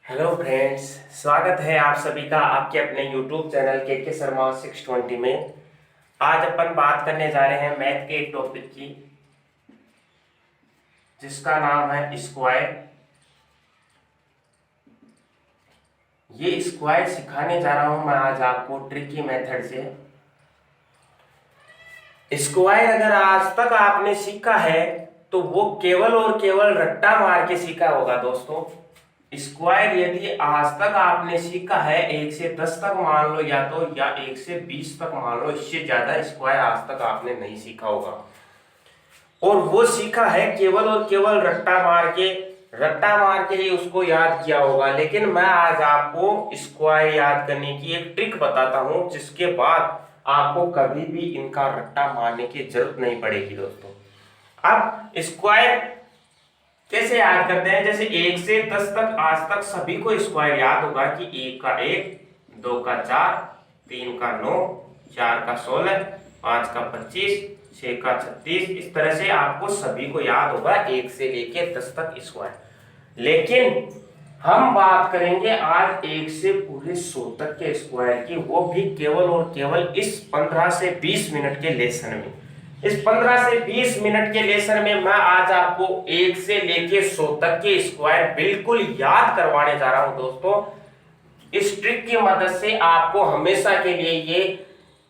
Hello friends, स्वागत है आप सभी का आपके अपने यूट्यूब चैनल के शर्मा 620 में। आज अपन बात करने जा रहे हैं मैथ के एक टॉपिक की, जिसका नाम है स्क्वायर। ये स्क्वायर सिखाने जा रहा हूं मैं आज आपको ट्रिकी मेथड से। स्क्वायर अगर आज तक आपने सीखा है तो वो केवल और केवल रट्टा मार के सीखा होगा दोस्तों। स्क्वायर यदि आज तक आपने सीखा है 1 से 10 तक मान लो, या 1 से 20 तक मान लो, इससे ज्यादा स्क्वायर आज तक आपने नहीं सीखा होगा। और वो सीखा है केवल और केवल रट्टा मार के ही उसको याद किया होगा। लेकिन मैं आज आपको स्क्वायर याद करने की एक ट्रिक बताता हूं, जिसके बाद आपको कभी भी इनका रट्टा मारने की जरूरत नहीं पड़ेगी दोस्तों। अब स्क्वायर कैसे याद करते हैं? जैसे 1 से 10 तक आज तक सभी को स्क्वायर याद होगा कि 1 का 1, 2 का 4, 3 का 9, 4 का 16, 5 का 25, 6 का 36। इस तरह से आपको सभी को याद होगा 1 से लेके 10 तक स्क्वायर। लेकिन हम बात करेंगे आज 1 से पूरे 100 तक के स्क्वायर की, वो भी केवल और केवल इस 15 से 20 मिनट के लेसन में। इस 15 से 20 मिनट के लेसन में मैं आज आपको 1 से लेके 100 तक के स्क्वायर बिल्कुल याद करवाने जा रहा हूं दोस्तों। इस ट्रिक की मदद से आपको हमेशा के लिए ये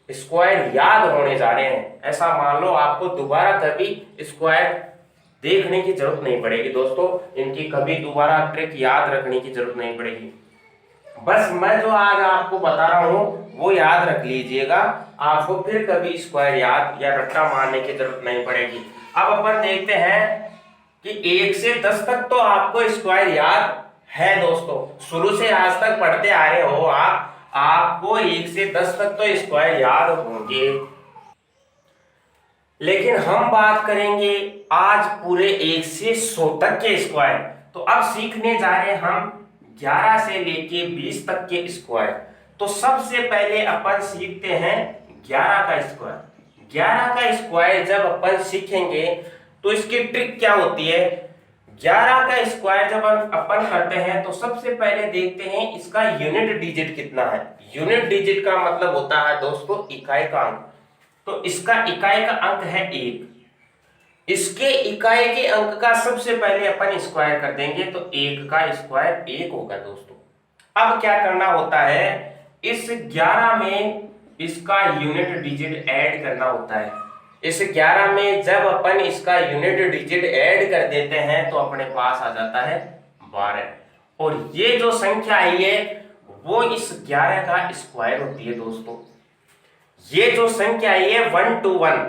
स्क्वायर याद होने जा रहे हैं। ऐसा मान लो आपको दोबारा कभी स्क्वायर देखने की जरूरत नहीं पड़ेगी दोस्तों। इनकी कभी दोबारा ट्रिक याद रखने की जरूरत नहीं पड़ेगी। बस मैं जो आज आपको बता रहा हूं वो याद रख लीजिएगा, आपको फिर कभी स्क्वायर याद या रट्टा मारने की जरूरत नहीं पड़ेगी। अब अपन देखते हैं कि 1 से 10 तक तो आपको स्क्वायर याद है दोस्तों। शुरू से आज तक पढ़ते आ रहे हो आपको 1 से 10 तक तो स्क्वायर याद होंगे। लेकिन हम बात करेंगे आज पूरे 1 से 100 तक के स्क्वायर। तो अब सीखने जा रहे हैं हम 11 से लेके 20 तक के स्क्वायर। तो सबसे पहले अपन सीखते हैं 11 का स्क्वायर। 11 का स्क्वायर जब अपन सीखेंगे तो इसकी ट्रिक क्या होती है? 11 का स्क्वायर जब अपन करते हैं तो सबसे पहले देखते हैं इसका यूनिट डिजिट कितना है। यूनिट डिजिट का मतलब होता है दोस्तों इकाई का अंक। तो इसका इकाई का अंक है 1। इसके इकाई के अंक का सबसे पहले अपन स्क्वायर कर देंगे तो 1 का स्क्वायर 1 होगा दोस्तों। अब क्या करना होता है, इस 11 में इसका यूनिट डिजिट ऐड करना होता है। इस 11 में जब अपन इसका यूनिट डिजिट ऐड कर देते हैं तो अपने पास आ जाता है 12। और ये जो संख्या आई है वो इस 11 का स्क्वायर होती है दोस्तों। ये जो संख्या आई है 1 to 1,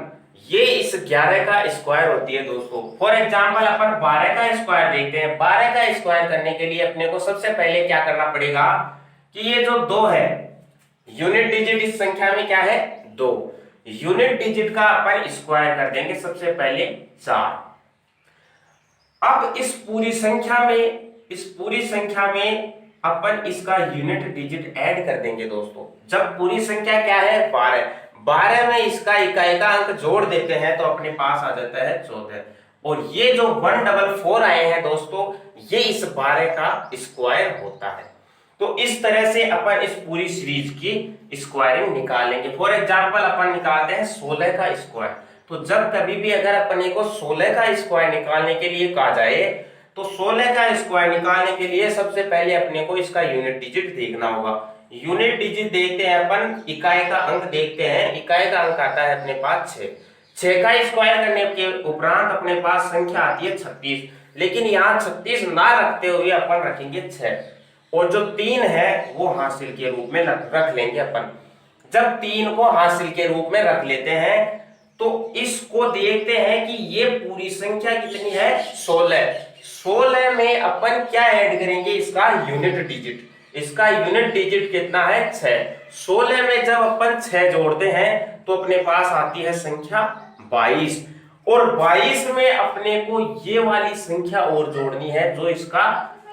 ये इस 11 का स्क्वायर होती है दोस्तों। फॉर एग्जांपल अपन 12 का स्क्वायर देखते हैं। 12 का स्क्वायर करने के लिए अपने को सबसे पहले क्या करना पड़ेगा कि ये जो 2 है, यूनिट डिजिट इस संख्या में क्या है 2। यूनिट डिजिट का अपन स्क्वायर कर देंगे सबसे पहले 4। अब इस पूरी संख्या में अपन इसका यूनिट डिजिट ऐड कर देंगे दोस्तों। जब पूरी संख्या क्या है 12 में इसका इकाई का अंक जोड़ देते हैं तो अपने पास आ जाता है 14। और ये जो 144 आए हैं दोस्तों, ये इस 12 का स्क्वायर होता है। तो इस तरह से अपन इस पूरी सीरीज की स्क्वायरिंग निकालेंगे। फॉर एग्जांपल अपन निकालते हैं 16 का स्क्वायर। तो जब कभी भी अगर अपने को 16 का स्क्वायर निकालने के लिए कहा जाए तो 16 का स्क्वायर निकालने के लिए सबसे पहले अपने को इसका यूनिट डिजिट देखना होगा। यूनिट डिजिट देखते हैं अपन, इकाई का अंक देखते हैं। इकाई का अंक आता है अपने पास 6। 6 का स्क्वायर करने के उपरांत अपने पास संख्या आती है 36। लेकिन यहाँ 36 ना रखते हुए अपन रखेंगे 6, और जो 3 है वो हासिल के रूप में रख लेंगे अपन। जब 3 को हासिल के रूप में रख लेते हैं तो इसको देखते हैं कि ये पूरी संख्या कितनी है 16। 16 में अपन क्या ऐड करेंगे, इसका यूनिट डिजिट। इसका यूनिट डिजिट कितना है 6। 16 में जब अपन 6 जोड़ते हैं तो अपने पास आती है संख्या 22। और 22 में अपने को ये वाली संख्या और जोड़नी है जो इसका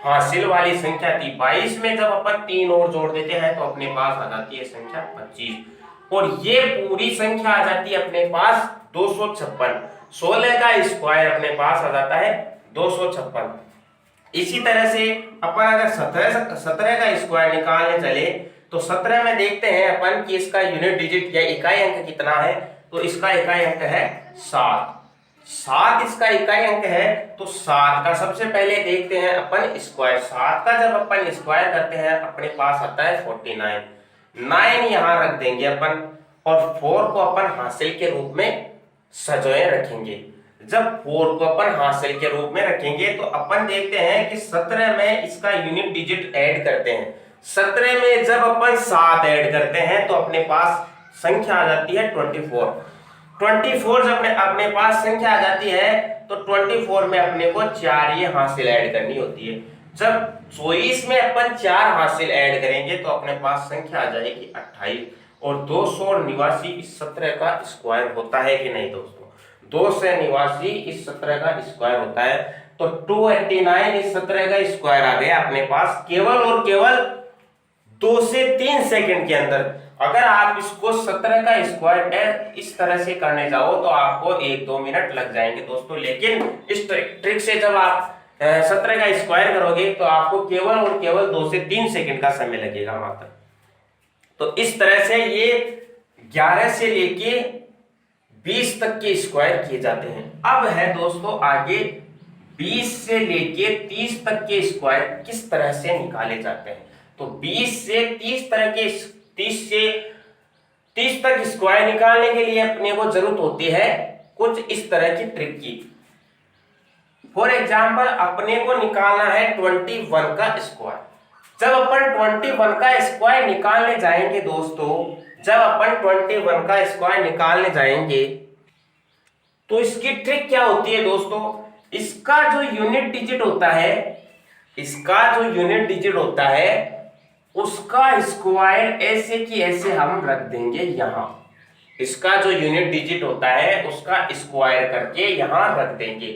हासिल वाली संख्या थी। 22 में जब अपन 3 और जोड़ देते हैं तो अपने पास आ जाती है संख्या 25। और ये पूरी संख्या आ जाती है अपने पास 256। 16 का स्क्वायर अपने पास आ जाता है 256। इसी तरह से अपन अगर 17 का स्क्वायर निकालने चले तो 17 में देखते हैं अपन कि इसका यूनिट डिजिट या इकाई अंक कितना है। तो इसका इकाई अंक है 7। 7 इसका इकाई अंक है, तो 7 का सबसे पहले देखते हैं अपन स्क्वायर। 7 का जब अपन स्क्वायर करते हैं अपने पास आता है 49। 9 यहां रख देंगे अपन और 4 को अपन हासिल के रूप में सजोए रखेंगे। जब 4 को अपन हासिल के रूप में रखेंगे तो अपन देखते हैं कि 17 में इसका यूनिट डिजिट ऐड करते हैं। 17 में जब अपन 7 ऐड करते हैं तो अपने पास संख्या आ जाती है 24। 24 जब अपने पास संख्या आ जाती है तो 24 में अपने को 4 ये हासिल ऐड करनी होती है। जब 24 में अपन 4 हासिल ऐड करेंगे तो अपने पास संख्या आ जाएगी 28। और 289 इस 17 का स्क्वायर होता है कि नहीं दोस्तों? 289 इस 17 का स्क्वायर होता है। तो 289 इस 17 का स्क्वायर आ गया अपने पास केवल और केवल 2 से 3 सेकंड के अंदर। अगर आप इसको 17 का स्क्वायर इस तरह से करने जाओ तो आपको 1-2 मिनट लग जाएंगे दोस्तों, लेकिन इस ट्रिक से जब आप 17 का स्क्वायर करोगे तो आपको केवल और केवल 2 से 3 सेकंड का समय लगेगा मात्र। तो इस तरह से ये 11 से लेके 20 तक के स्क्वायर किए जाते हैं। अब है दोस्तों आगे 20 से लेके 30 तक के स्क्वायर किस तरह से निकाले जाते हैं। तो 20 से 30 तक स्क्वायर निकालने के लिए अपने को जरूरत होती है कुछ इस तरह की ट्रिक की। फॉर एग्जाम्पल अपने को निकालना है 21 का स्क्वायर। जब अपन 21 का स्क्वायर निकालने जाएंगे दोस्तों, जब अपन 21 का स्क्वायर निकालने जाएंगे तो इसकी ट्रिक क्या होती है दोस्तों? इसका जो यूनिट डिजिट होता है उसका स्क्वायर ऐसे कि ऐसे हम रख देंगे यहां। इसका जो यूनिट डिजिट होता है उसका स्क्वायर करके यहां रख देंगे।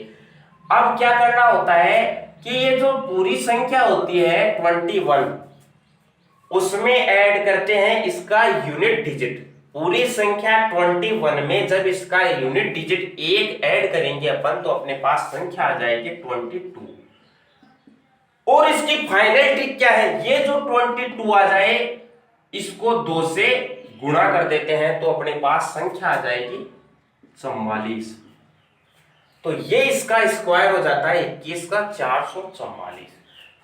अब क्या करना होता है कि ये जो पूरी संख्या होती है 21, उसमें ऐड करते हैं इसका यूनिट डिजिट। पूरी संख्या 21 में जब इसका यूनिट डिजिट 1 ऐड करेंगे अपन तो अपने पास संख्या आ जाएगी 22। और इसकी फाइनल ट्रिक क्या है? ये जो 22 आ जाए इसको 2 से गुणा कर देते हैं तो अपने पास संख्या आ जाएगी 44। तो ये इसका स्क्वायर हो जाता है 21 का 444।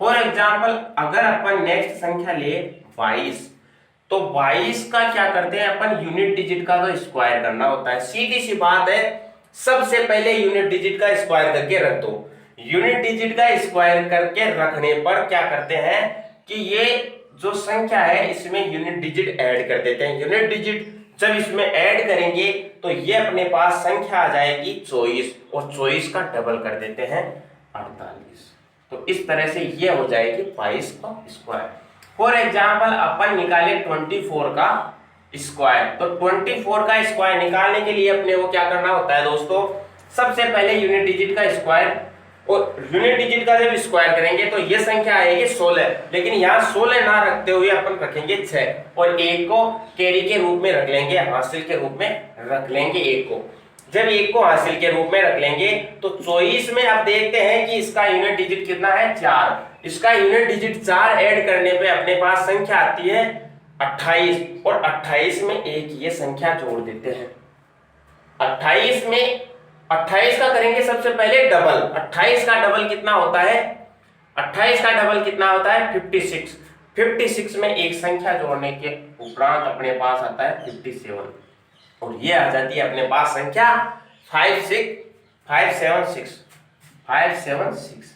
फॉर एग्जाम्पल अगर अपन नेक्स्ट संख्या ले 22, तो 22 का क्या करते हैं अपन? यूनिट डिजिट का तो स्क्वायर करना होता है। सीधी सी बात है, सबसे पहले यूनिट डिजिट का स्क्वायर करके रख दो। यूनिट डिजिट का स्क्वायर करके रखने पर क्या करते हैं कि ये जो संख्या है इसमें यूनिट डिजिट ऐड कर देते हैं। यूनिट डिजिट जब इसमें ऐड करेंगे तो ये अपने पास संख्या आ जाएगी 24 और 24 का डबल कर देते हैं 48। तो इस तरह से ये हो जाएगी 22 का स्क्वायर। फॉर एग्जाम्पल अपन निकाले 24 का स्क्वायर। तो 24 का स्क्वायर निकालने के लिए अपने को क्या करना होता है दोस्तों? सबसे पहले यूनिट डिजिट का स्क्वायर, और यूनिट डिजिट का जब स्क्वायर करेंगे तो ये संख्या आएगी 16, लेकिन यहाँ 16 ना रखते हुए अपन रखेंगे 6 और 1 को कैरी के रूप में रख लेंगे, हासिल के रूप में रख लेंगे 1 को। जब 1 को हासिल के रूप में रख लेंगे तो 24 में अब देखते हैं कि इसका यूनिट डिजिट कितना है? 4। इसका यूनिट डिजिट 4 ऐड करने पे अपने पास संख्या आती है 28 और 28 में एक ये संख्या जोड़ देते हैं। 28 में 28 का करेंगे सबसे पहले डबल। 28 का डबल कितना होता है? 28 का डबल कितना होता है? 56। 56 में एक संख्या जोड़ने के उपरांत अपने पास आता है 57 और ये आ जाती है अपने पास संख्या 576।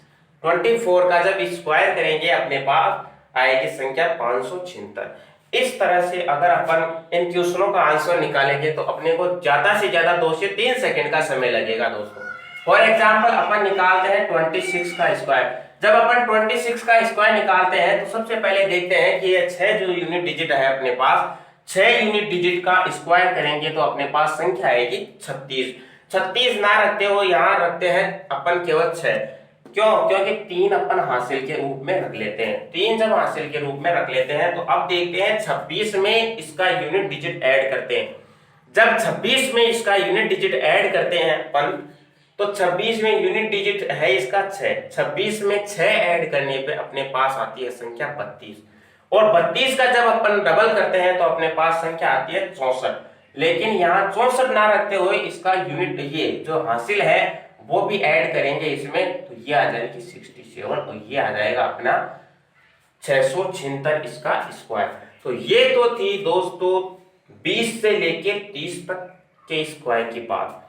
24 का जब स्क्वायर करेंगे अपने पास आएगी संख्या 576। इस तरह से अगर अपन इन क्वेश्चनों का आंसर निकालेंगे तो अपने को ज्यादा से ज्यादा 2 से 3 सेकंड का समय लगेगा दोस्तों। फॉर एग्जांपल अपन निकालते हैं 26 का स्क्वायर। जब अपन 26 का स्क्वायर निकालते हैं तो सबसे पहले देखते हैं कि ये 6 जो यूनिट डिजिट है अपने पास, 6 यूनिट डिजिट का स्क्वायर करेंगे तो अपने पास संख्या आएगी 36। 36 ना रखते हो यहाँ रखते हैं अपन केवल 6। क्यों? क्योंकि 3 अपन हासिल के रूप में रख लेते हैं। 3 जब हासिल के रूप में रख लेते हैं तो अब देखते हैं 26 में इसका यूनिट डिजिट ऐड करते हैं। जब 26 में इसका यूनिट डिजिट ऐड करते हैं अपन तो 26 में यूनिट डिजिट है इसका 6, 26 में 6 ऐड करने पे अपने पास आती है संख्या 32, और 32 का जब अपन डबल करते हैं तो अपने पास संख्या आती है 64। लेकिन यहाँ 64 ना रखते हुए इसका यूनिट ये जो हासिल है वो भी ऐड करेंगे इसमें, तो ये आ जाएगी 67 और ये आ जाएगा अपना 676 इसका स्क्वायर। तो ये तो थी दोस्तों 20 से लेके 30 तक के स्क्वायर की बात।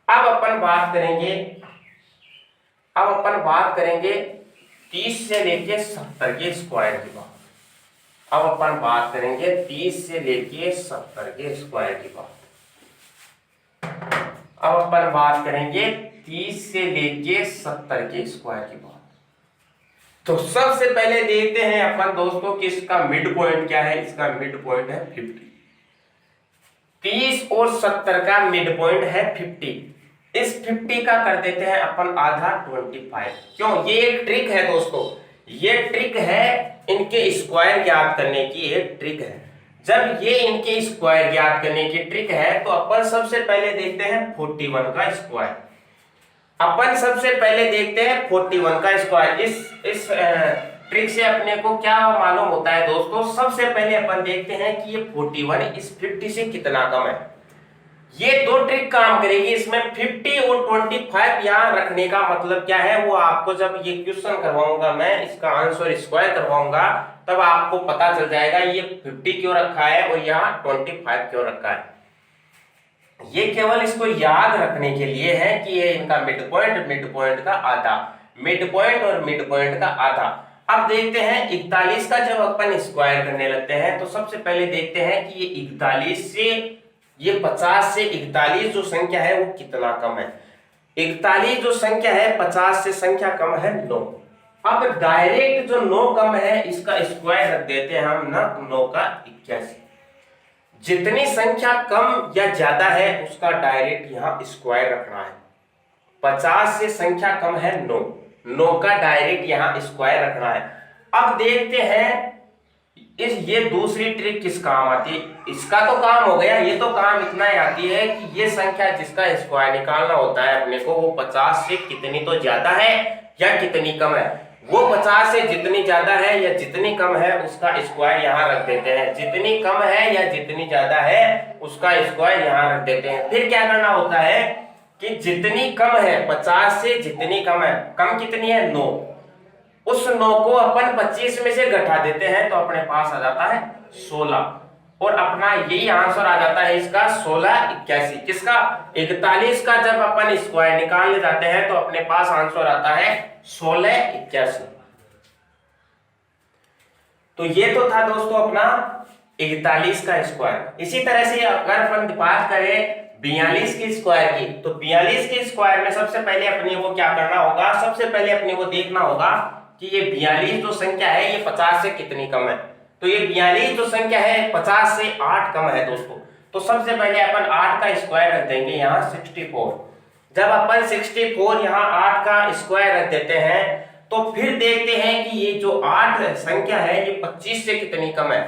अब अपन बात करेंगे 30 से लेके 70 के स्क्वायर की बात। अब अपन बात करेंगे 30 से लेके 70 के स्क्वायर की बात। अब अपन बात करेंगे 30 से लेके 70 के स्क्वायर की बात। तो सबसे पहले देखते हैं अपन दोस्तों कि इसका मिड पॉइंट क्या है। इसका मिड पॉइंट है 50। 30 और 70 का मिड पॉइंट है 50। इस 50 का कर देते हैं अपन आधा 25। क्यों? ये एक ट्रिक है दोस्तों, ये ट्रिक है इनके स्क्वायर ज्ञात करने की एक ट्रिक है। जब ये इनके स्क्वायर ज्ञात करने की ट्रिक है तो अपन सबसे पहले देखते हैं 41 का स्क्वायर। अपन सबसे पहले देखते हैं 41 का स्क्वायर। इस ट्रिक से अपने को क्या मालूम होता है दोस्तों, सबसे पहले अपन देखते हैं कि ये 41 इस 50 से कितना कम है। ये दो ट्रिक काम करेगी इसमें। 50 और 25 यहाँ रखने का मतलब क्या है वो आपको जब ये क्वेश्चन करवाऊंगा मैं, इसका आंसर स्क्वायर करवाऊंगा, तब आपको पता चल जाएगा ये 50 क्यों रखा है और यहाँ 25 क्यों रखा है। ये केवल इसको याद रखने के लिए है कि ये इनका मिड पॉइंट का आधा, मिड पॉइंट और मिड पॉइंट का आधा। अब देखते हैं 41 का जब अपन स्क्वायर करने लगते हैं तो सबसे पहले देखते हैं कि ये 41 से ये 50 से 41 जो संख्या है वो कितना कम है। 41 जो संख्या है 50 से संख्या कम है 9। अब डायरेक्ट जो 9 कम है इसका स्क्वायर रख देते हैं हम ना, 9 का 81। जितनी संख्या कम या ज्यादा है उसका डायरेक्ट यहाँ स्क्वायर रखना है। 50 से संख्या कम है 9, 9 का डायरेक्ट यहाँ स्क्वायर रखना है। अब देखते हैं ये दूसरी ट्रिक किस काम आती है। इसका तो काम हो गया, ये तो काम इतना ही आती है कि ये संख्या जिसका स्क्वायर निकालना होता है अपने को वो 50 से कितनी तो ज्यादा है या कितनी कम है। वो 50 से जितनी ज्यादा है या जितनी कम है उसका स्क्वायर यहाँ रख देते हैं। जितनी कम है या जितनी ज्यादा है उसका स्क्वायर यहाँ रख देते हैं। फिर क्या करना होता है कि जितनी कम है 50 से जितनी कम है, कम कितनी है 9, उस 9 को अपन 25 में से घटा देते हैं तो अपने पास आ जाता है 16 और अपना यही आंसर आ जाता है इसका 1681। किसका? 41 का जब अपन स्क्वायर निकालने जाते हैं तो अपने पास आंसर आता है 1681। तो ये तो था दोस्तों अपना 41 का स्क्वायर। इसी तरह से अगर अपन बात करें 42 के स्क्वायर की, तो 42 के स्क्वायर में सबसे पहले अपने को क्या करना होगा, सबसे पहले अपने को देखना होगा कि ये 42 जो संख्या है ये 50 से कितनी कम है। तो ये 42 जो संख्या है 50 से 8 कम है दोस्तों। तो सबसे पहले अपन 8 का स्क्वायर रख देंगे यहाँ 64। जब अपन 64 यहाँ 8 का स्क्वायर रख देते हैं तो फिर देखते हैं कि ये जो 8 संख्या है ये 25 से कितनी कम है।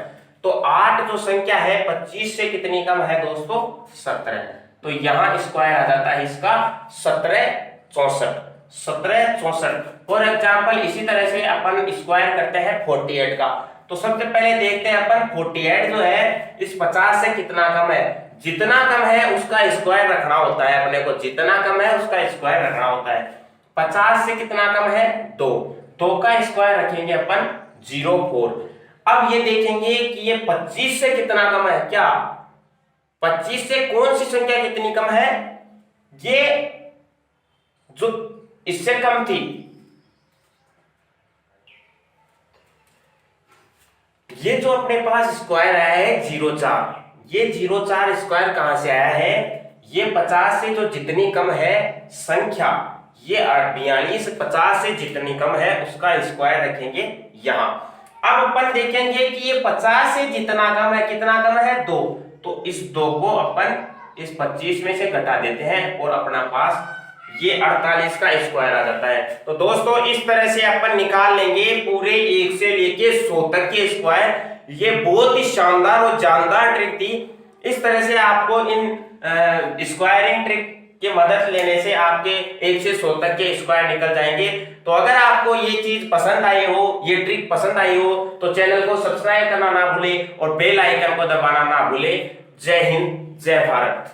तो 8 जो संख्या है 25 से कितनी कम है दोस्तों, 17। तो यहाँ स्क्वायर आ जाता है इसका 1764। फॉर एग्जाम्पल इसी तरह से अपन स्क्वायर करते हैं 48 का। तो सबसे पहले देखते हैं अपन 48 जो है इस 50 से कितना कम है। जितना कम है उसका स्क्वायर रखना होता है अपने को, जितना कम है उसका स्क्वायर रखना होता है। 50 से कितना कम है 2, 2 का स्क्वायर रखेंगे अपन 04। अब ये देखेंगे कि ये 25 से कितना कम है। क्या 25 से कौन सी संख्या कितनी कम है, ये जो इससे कम थी, ये जो अपने पास स्क्वायर आया है 04, ये 04 स्क्वायर कहां से आया है, ये 50 से जो जितनी कम है संख्या, ये 42 50 से जितनी कम है उसका स्क्वायर रखेंगे यहां। अब अपन देखेंगे कि ये 50 से जितना कम है, कितना कम है 2, तो इस 2 को अपन इस 25 में से घटा देते हैं और अपना पास ये 48 का स्क्वायर आ जाता है। तो दोस्तों इस तरह से अपन निकाल लेंगे पूरे 1 से लेके 100 तक के स्क्वायर। ये बहुत ही शानदार और जानदार ट्रिक थी। इस तरह से आपको इन स्क्वायरिंग ट्रिक की मदद लेने से आपके 1 से 100 तक के स्क्वायर निकल जाएंगे। तो अगर आपको ये चीज पसंद आई हो, ये ट्रिक पसंद आई हो, तो चैनल को सब्सक्राइब करना ना भूले और बेल आइकन को दबाना ना भूले। जय हिंद, जय भारत।